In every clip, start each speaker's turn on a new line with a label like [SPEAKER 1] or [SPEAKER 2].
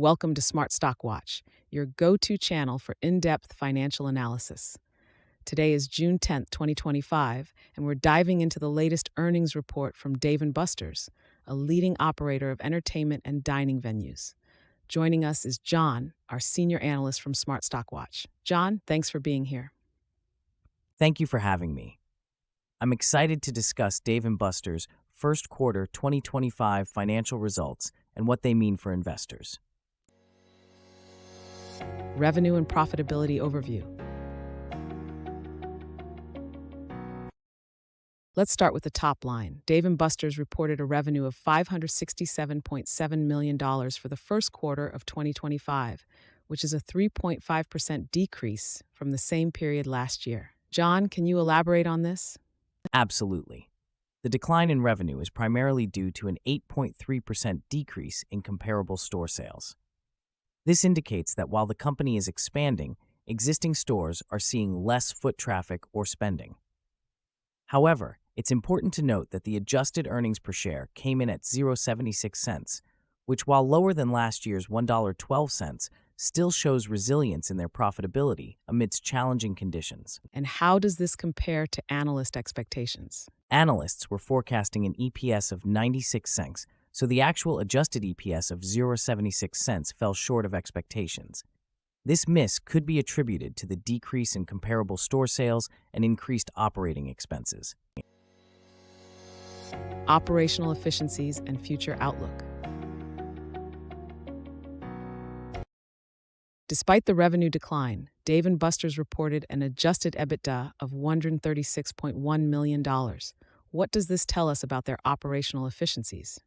[SPEAKER 1] Welcome to Smart Stock Watch, your go-to channel for in-depth financial analysis. Today is June 10th, 2025, and we're diving into the latest earnings report from Dave & Buster's, a leading operator of entertainment and dining venues. Joining us is John, our senior analyst from Smart Stock Watch. John, thanks for being here.
[SPEAKER 2] Thank you for having me. I'm excited to discuss Dave & Buster's first quarter 2025 financial results and what they mean for investors.
[SPEAKER 1] Revenue and profitability overview. Let's start with the top line. Dave & Buster's reported a revenue of $567.7 million for the first quarter of 2025, which is a 3.5% decrease from the same period last year. John, can you elaborate on this?
[SPEAKER 2] Absolutely. The decline in revenue is primarily due to an 8.3% decrease in comparable store sales. This indicates that while the company is expanding, existing stores are seeing less foot traffic or spending. However, it's important to note that the adjusted earnings per share came in at $0.76, which, while lower than last year's $1.12, still shows resilience in their profitability amidst challenging conditions.
[SPEAKER 1] And how does this compare to analyst expectations?
[SPEAKER 2] Analysts were forecasting an EPS of 96 cents, so the actual adjusted EPS of $0.76 fell short of expectations. This miss could be attributed to the decrease in comparable store sales and increased operating expenses.
[SPEAKER 1] Operational efficiencies and future outlook. Despite the revenue decline, Dave & Buster's reported an adjusted EBITDA of $136.1 million. What does this tell us about their operational efficiencies?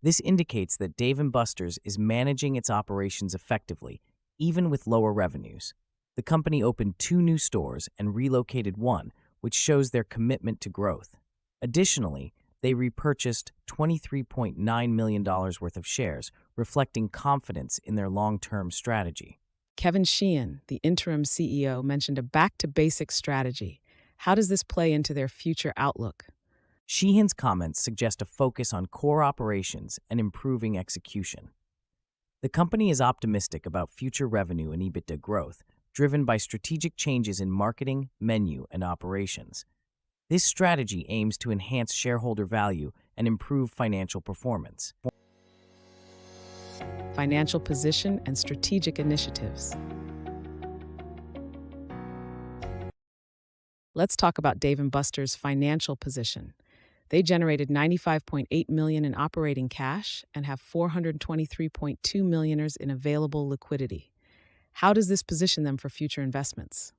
[SPEAKER 2] This indicates that Dave & Buster's is managing its operations effectively, even with lower revenues. The company opened 2 new stores and relocated 1, which shows their commitment to growth. Additionally, they repurchased $23.9 million worth of shares, reflecting confidence in their long-term strategy.
[SPEAKER 1] Kevin Sheehan, the interim CEO, mentioned a back-to-basics strategy. How does this play into their future outlook?
[SPEAKER 2] Sheehan's comments suggest a focus on core operations and improving execution. The company is optimistic about future revenue and EBITDA growth, driven by strategic changes in marketing, menu, and operations. This strategy aims to enhance shareholder value and improve financial performance.
[SPEAKER 1] Financial position and strategic initiatives. Let's talk about Dave & Buster's financial position. They generated $95.8 million in operating cash and have $423.2 million in available liquidity. How does this position them for future investments?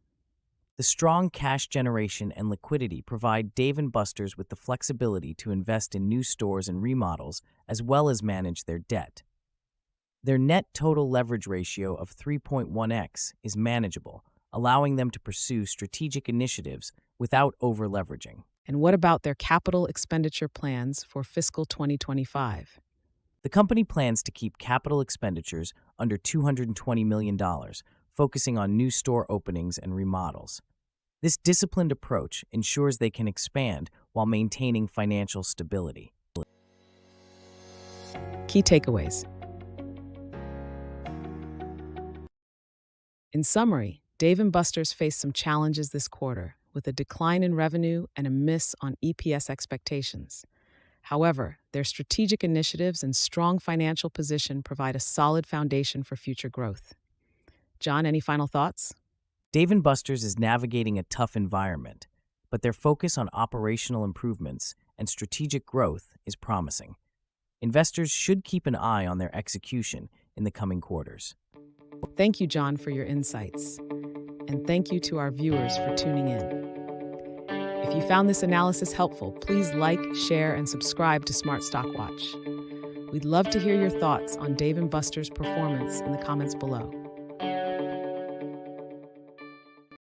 [SPEAKER 2] The strong cash generation and liquidity provide Dave & Buster's with the flexibility to invest in new stores and remodels, as well as manage their debt. Their net total leverage ratio of 3.1x is manageable, allowing them to pursue strategic initiatives without over-leveraging.
[SPEAKER 1] And what about their capital expenditure plans for fiscal 2025?
[SPEAKER 2] The company plans to keep capital expenditures under $220 million, focusing on new store openings and remodels. This disciplined approach ensures they can expand while maintaining financial stability.
[SPEAKER 1] Key takeaways. In summary, Dave & Buster's faced some challenges this quarter, with a decline in revenue and a miss on EPS expectations. However, their strategic initiatives and strong financial position provide a solid foundation for future growth. John, any final thoughts?
[SPEAKER 2] Dave & Buster's is navigating a tough environment, but their focus on operational improvements and strategic growth is promising. Investors should keep an eye on their execution in the coming quarters.
[SPEAKER 1] Thank you, John, for your insights. And thank you to our viewers for tuning in. If you found this analysis helpful, please like, share, and subscribe to Smart Stock Watch. We'd love to hear your thoughts on Dave & Buster's performance in the comments below.